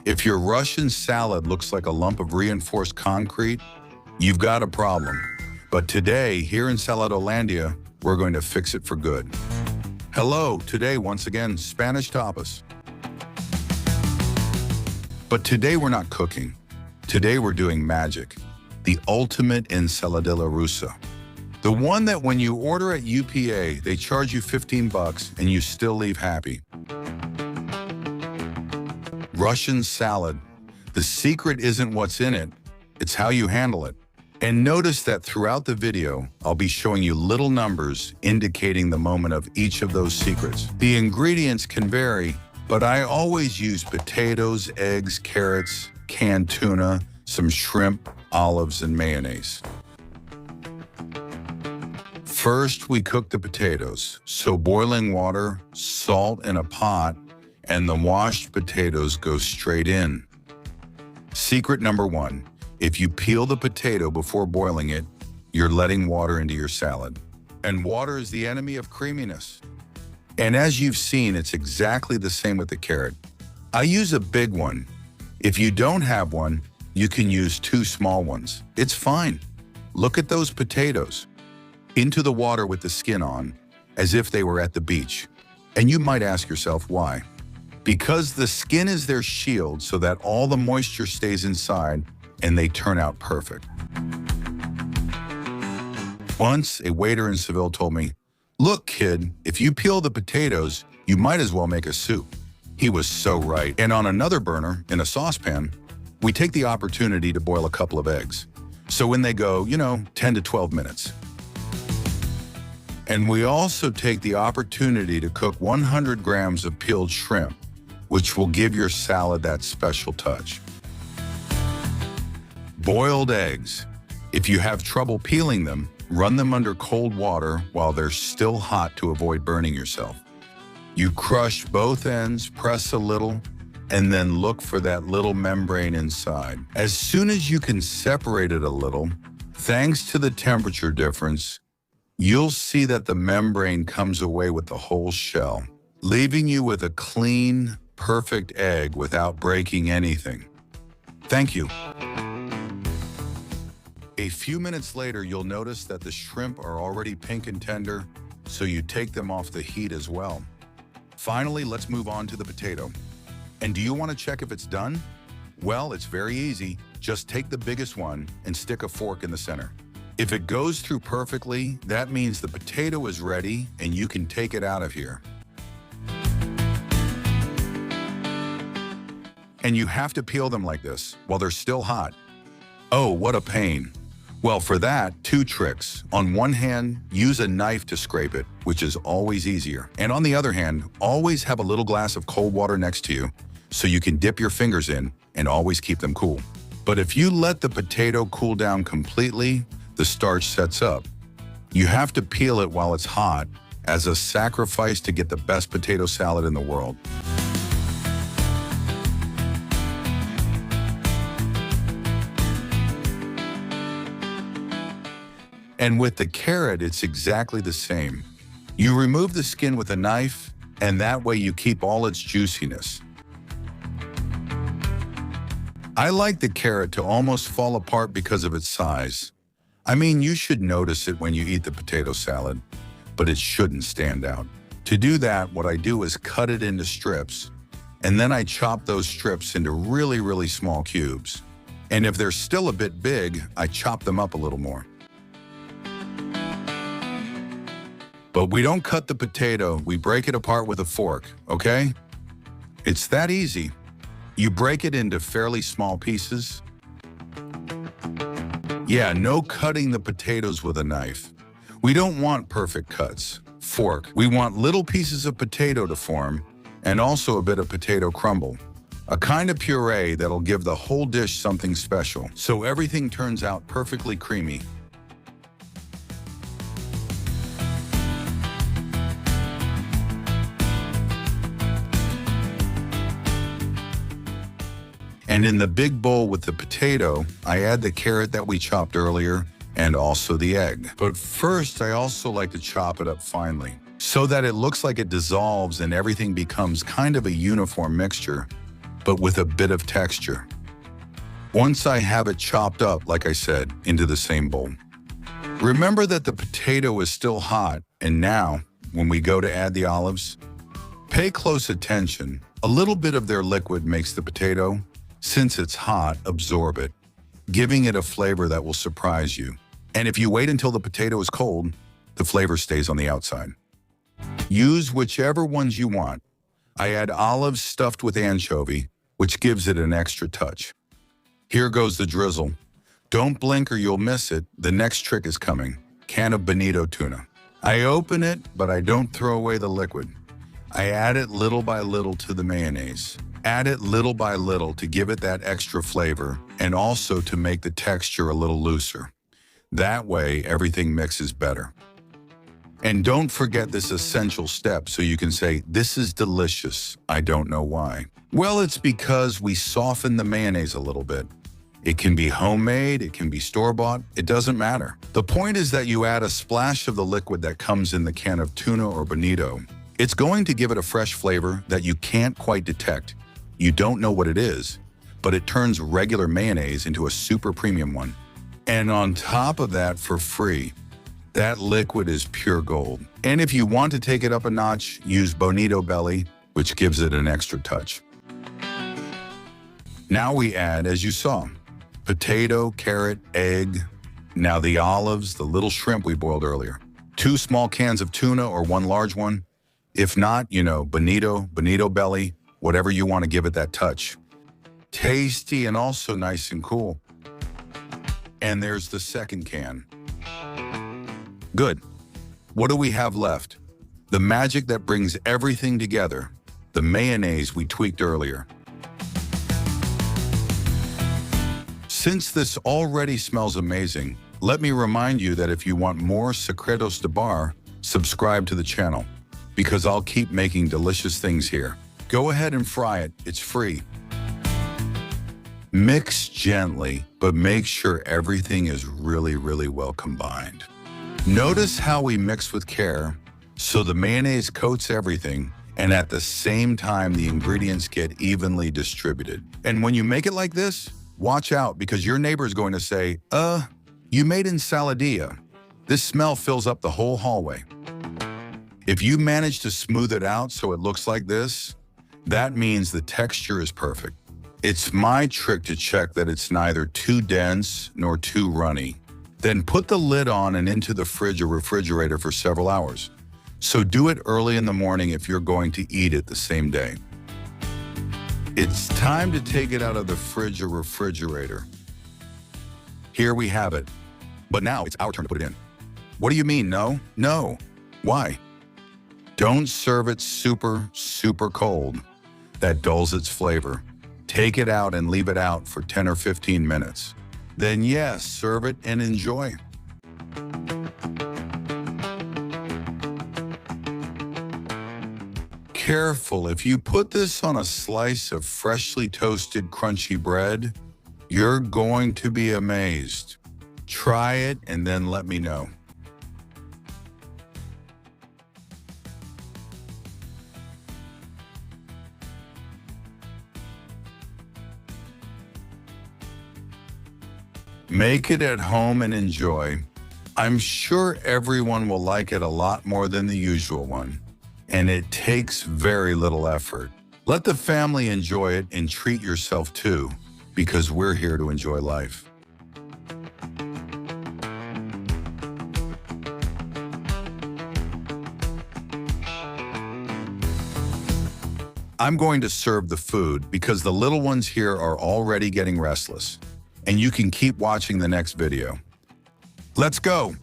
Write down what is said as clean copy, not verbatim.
If your Russian salad looks like a lump of reinforced concrete, you've got a problem. But today, here in Saladolandia, we're going to fix it for good. Hello, today once again, Spanish tapas. But today we're not cooking. Today we're doing magic, the ultimate ensaladilla rusa. The one that when you order at UPA, they charge you 15 bucks and you still leave happy. Russian salad. The secret isn't what's in it, it's how you handle it. And notice that throughout the video, I'll be showing you little numbers indicating the moment of each of those secrets. The ingredients can vary, but I always use potatoes, eggs, carrots, canned tuna, some shrimp, olives, and mayonnaise. First, we cook the potatoes. So boiling water, salt in a pot, and the washed potatoes go straight in. Secret number 1, if you peel the potato before boiling it, you're letting water into your salad. And water is the enemy of creaminess. And as you've seen, it's exactly the same with the carrot. I use a big one. If you don't have one, you can use 2 small ones. It's fine. Look at those potatoes. Into the water with the skin on, as if they were at the beach. And you might ask yourself why. Because the skin is their shield so that all the moisture stays inside and they turn out perfect. Once, a waiter in Seville told me, "Look, kid, if you peel the potatoes, you might as well make a soup." He was so right. And on another burner, in a saucepan, we take the opportunity to boil a couple of eggs. So when they go, 10 to 12 minutes. And we also take the opportunity to cook 100 grams of peeled shrimp, which will give your salad that special touch. Boiled eggs. If you have trouble peeling them, run them under cold water while they're still hot to avoid burning yourself. You crush both ends, press a little, and then look for that little membrane inside. As soon as you can separate it a little, thanks to the temperature difference, you'll see that the membrane comes away with the whole shell, leaving you with a clean, perfect egg without breaking anything. Thank you. A few minutes later, you'll notice that the shrimp are already pink and tender, so you take them off the heat as well. Finally, let's move on to the potato. And do you want to check if it's done? Well, it's very easy. Just take the biggest one and stick a fork in the center. If it goes through perfectly, that means the potato is ready and you can take it out of here. And you have to peel them like this while they're still hot. Oh, what a pain. Well, for that, 2 tricks. On one hand, use a knife to scrape it, which is always easier. And on the other hand, always have a little glass of cold water next to you so you can dip your fingers in and always keep them cool. But if you let the potato cool down completely, the starch sets up. You have to peel it while it's hot as a sacrifice to get the best potato salad in the world. And with the carrot, it's exactly the same. You remove the skin with a knife, and that way you keep all its juiciness. I like the carrot to almost fall apart because of its size. I mean, you should notice it when you eat the potato salad, but it shouldn't stand out. To do that, what I do is cut it into strips, and then I chop those strips into really, really small cubes. And if they're still a bit big, I chop them up a little more. But we don't cut the potato, we break it apart with a fork, okay? It's that easy. You break it into fairly small pieces. Yeah, no cutting the potatoes with a knife. We don't want perfect cuts. Fork. We want little pieces of potato to form, and also a bit of potato crumble. A kind of puree that'll give the whole dish something special, so everything turns out perfectly creamy. And in the big bowl with the potato, I add the carrot that we chopped earlier and also the egg. But first, I also like to chop it up finely so that it looks like it dissolves and everything becomes kind of a uniform mixture. but with a bit of texture. Once I have it chopped up, like I said, into the same bowl. Remember that the potato is still hot, and now, when we go to add the olives, pay close attention. A little bit of their liquid makes the potato, since it's hot, absorb it, giving it a flavor that will surprise you. And if you wait until the potato is cold, the flavor stays on the outside. Use whichever ones you want. I add olives stuffed with anchovy, which gives it an extra touch. Here goes the drizzle. Don't blink or you'll miss it. The next trick is coming. Can of bonito tuna. I open it, but I don't throw away the liquid. I add it little by little to the mayonnaise. Add it little by little to give it that extra flavor and also to make the texture a little looser. That way, everything mixes better. And don't forget this essential step so you can say, "This is delicious. I don't know why." Well, it's because we soften the mayonnaise a little bit. It can be homemade, it can be store-bought, it doesn't matter. The point is that you add a splash of the liquid that comes in the can of tuna or bonito. It's going to give it a fresh flavor that you can't quite detect. You don't know what it is, but it turns regular mayonnaise into a super premium one. And on top of that, for free, that liquid is pure gold. And if you want to take it up a notch, use bonito belly, which gives it an extra touch. Now we add, as you saw, potato, carrot, egg, now the olives, the little shrimp we boiled earlier, 2 small cans of tuna or 1 large one. If not, bonito belly, whatever you want to give it that touch. Tasty and also nice and cool. And there's the second can. Good. What do we have left? The magic that brings everything together, the mayonnaise we tweaked earlier. Since this already smells amazing, let me remind you that if you want more Secretos de Bar, subscribe to the channel, because I'll keep making delicious things here. Go ahead and fry it, it's free. Mix gently, but make sure everything is really well combined. Notice how we mix with care, so the mayonnaise coats everything, and at the same time the ingredients get evenly distributed. And when you make it like this, watch out, because your neighbor is going to say, you made ensaladilla. This smell fills up the whole hallway. If you manage to smooth it out so it looks like this, that means the texture is perfect. It's my trick to check that it's neither too dense nor too runny. Then put the lid on and into the fridge or refrigerator for several hours. So do it early in the morning if you're going to eat it the same day. It's time to take it out of the fridge or refrigerator. Here we have it. But now it's our turn to put it in. What do you mean, no? No. Why? Don't serve it super cold. That dulls its flavor. Take it out and leave it out for 10 or 15 minutes. Then yes, serve it and enjoy. Careful, if you put this on a slice of freshly toasted crunchy bread, you're going to be amazed. Try it and then let me know. Make it at home and enjoy. I'm sure everyone will like it a lot more than the usual one, and it takes very little effort. Let the family enjoy it and treat yourself too, because we're here to enjoy life. I'm going to serve the food because the little ones here are already getting restless. And you can keep watching the next video. Let's go!